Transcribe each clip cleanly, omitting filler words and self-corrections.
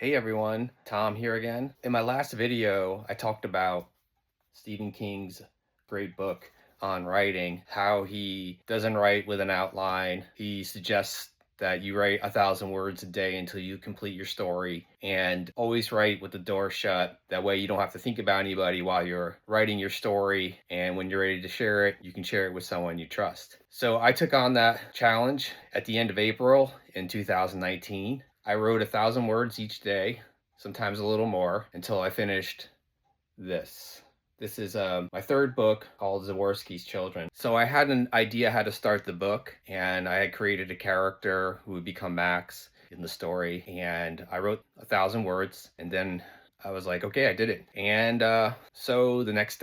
Hey everyone, Tom here again. In my last video, I talked about Stephen King's great book on writing, how he doesn't write with an outline. He suggests that you write 1,000 words a day until you complete your story, and always write with the door shut. That way you don't have to think about anybody while you're writing your story, and when you're ready to share it, you can share it with someone you trust. So I took on that challenge at the end of April in 2019. I wrote 1,000 words each day, sometimes a little more, until I finished this. This is my third book called Zaworski's Children. So I had an idea how to start the book, and I had created a character who would become Max in the story, and I wrote 1,000 words, and then I was like, okay, I did it. And so the next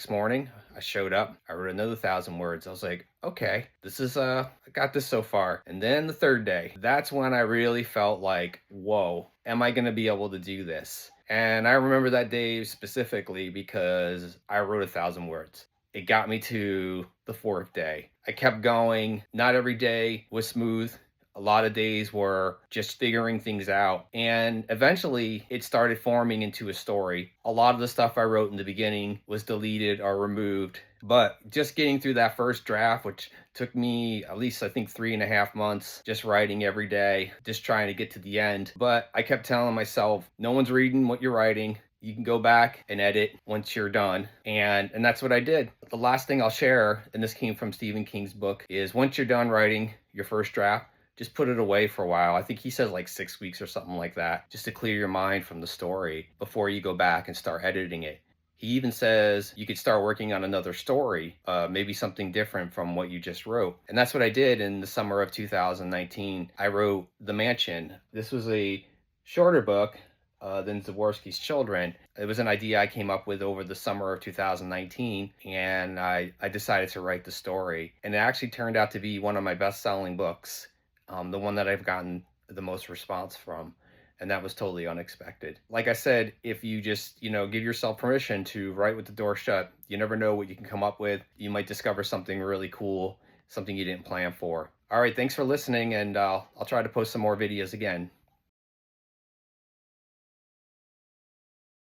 morning, I showed up. I wrote another 1,000 words. I was like, okay, this is I got this so far. And then the third day, that's when I really felt like, whoa, am I gonna be able to do this? And I remember that day specifically because I wrote 1,000 words. It got me to the fourth day. I kept going. Not every day was smooth. A lot of days were just figuring things out. And eventually it started forming into a story. A lot of the stuff I wrote in the beginning was deleted or removed. But just getting through that first draft, which took me at least, I think, 3.5 months, just writing every day, just trying to get to the end. But I kept telling myself, no one's reading what you're writing. You can go back and edit once you're done. And that's what I did. The last thing I'll share, and this came from Stephen King's book, is once you're done writing your first draft, just put it away for a while. I think he says like 6 weeks or something like that, just to clear your mind from the story before you go back and start editing it. He even says you could start working on another story, maybe something different from what you just wrote. And that's what I did in the summer of 2019. I wrote The Mansion. This was a shorter book than Zaworski's Children. It was an idea I came up with over the summer of 2019, and I decided to write the story. And it actually turned out to be one of my best-selling books, the one that I've gotten the most response from. And that was totally unexpected. Like I said, if you just, give yourself permission to write with the door shut, you never know what you can come up with. You might discover something really cool, something you didn't plan for. All right, thanks for listening, and I'll try to post some more videos again.